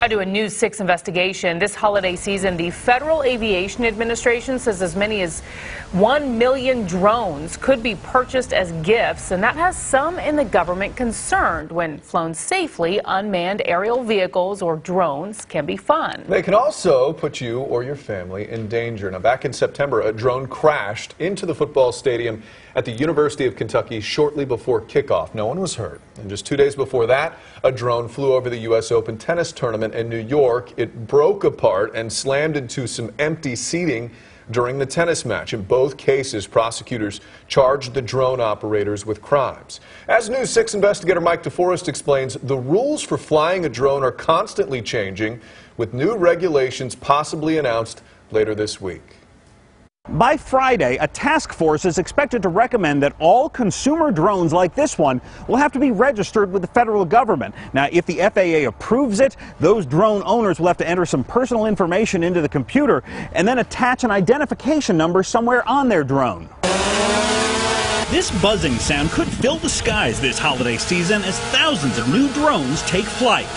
I do a News 6 investigation. This holiday season, the Federal Aviation Administration says as many as 1 million drones could be purchased as gifts, and that has some in the government concerned. When flown safely, unmanned aerial vehicles or drones can be fun. They can also put you or your family in danger. Now, back in September, a drone crashed into the football stadium at the University of Kentucky shortly before kickoff. No one was hurt. And just 2 days before that, a drone flew over the U.S. Open tennis tournament in New York. It broke apart and slammed into some empty seating during the tennis match. In both cases, prosecutors charged the drone operators with crimes. As News 6 investigator Mike DeForest explains, the rules for flying a drone are constantly changing, with new regulations possibly announced later this week. By Friday, a task force is expected to recommend that all consumer drones like this one will have to be registered with the federal government. Now, if the FAA approves it, those drone owners will have to enter some personal information into the computer and then attach an identification number somewhere on their drone. This buzzing sound could fill the skies this holiday season as thousands of new drones take flight.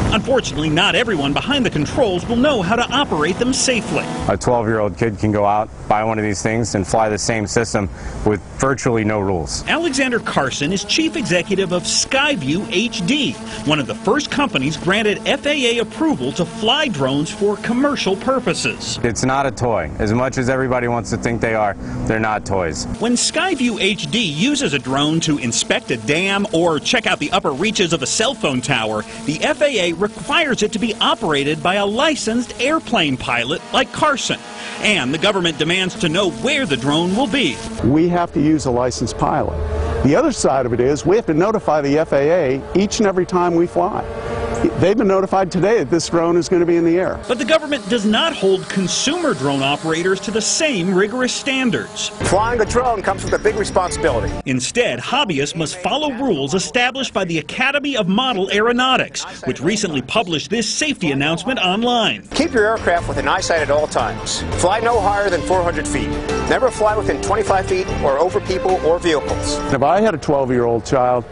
Unfortunately, not everyone behind the controls will know how to operate them safely. A 12-year-old kid can go out, buy one of these things, and fly the same system with virtually no rules. Alexander Carson is chief executive of Skyview HD, one of the first companies granted FAA approval to fly drones for commercial purposes. It's not a toy. As much as everybody wants to think they are, they're not toys. When Skyview HD uses a drone to inspect a dam or check out the upper reaches of a cell phone tower, the FAA requires it to be operated by a licensed airplane pilot like Carson. And the government demands to know where the drone will be. We have to use a licensed pilot. The other side of it is we have to notify the FAA each and every time we fly. They've been notified today that this drone is going to be in the air. But the government does not hold consumer drone operators to the same rigorous standards. Flying a drone comes with a big responsibility. Instead, hobbyists must follow rules established by the Academy of Model Aeronautics, which recently published this safety announcement online. Keep your aircraft within eyesight at all times. Fly no higher than 400 feet. Never fly within 25 feet or over people or vehicles. If I had a 12-year-old child,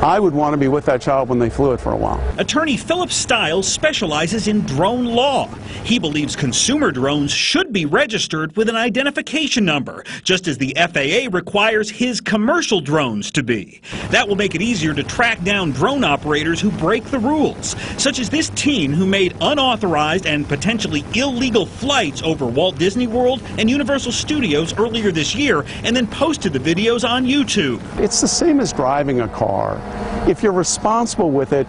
I would want to be with that child when they flew it for a while. Attorney Philip Stiles specializes in drone law. He believes consumer drones should be registered with an identification number, just as the FAA requires his commercial drones to be. That will make it easier to track down drone operators who break the rules, such as this teen who made unauthorized and potentially illegal flights over Walt Disney World and Universal Studios earlier this year and then posted the videos on YouTube. It's the same as driving a car. If you're responsible with it,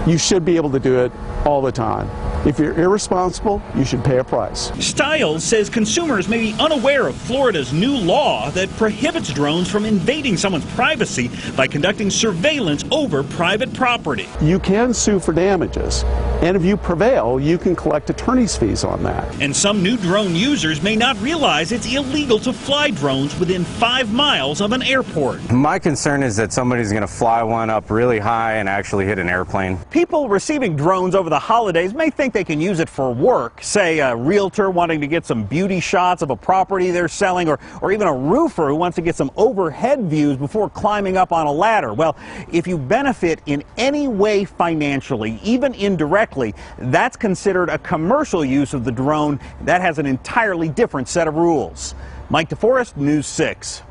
you should be able to do it all the time. If you're irresponsible, you should pay a price. Stiles says consumers may be unaware of Florida's new law that prohibits drones from invading someone's privacy by conducting surveillance over private property. You can sue for damages, and if you prevail, you can collect attorney's fees on that. And some new drone users may not realize it's illegal to fly drones within 5 miles of an airport. My concern is that somebody's going to fly one up really high and actually hit an airplane. People receiving drones over the holidays may think they can use it for work, say a realtor wanting to get some beauty shots of a property they're selling, or even a roofer who wants to get some overhead views before climbing up on a ladder. Well, if you benefit in any way financially, even indirectly, that's considered a commercial use of the drone. That has an entirely different set of rules. Mike DeForest, News 6.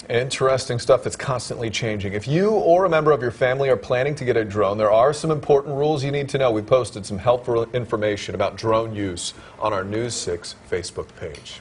Interesting stuff that's constantly changing. If you or a member of your family are planning to get a drone, there are some important rules you need to know. We posted some helpful information about drone use on our News 6 Facebook page.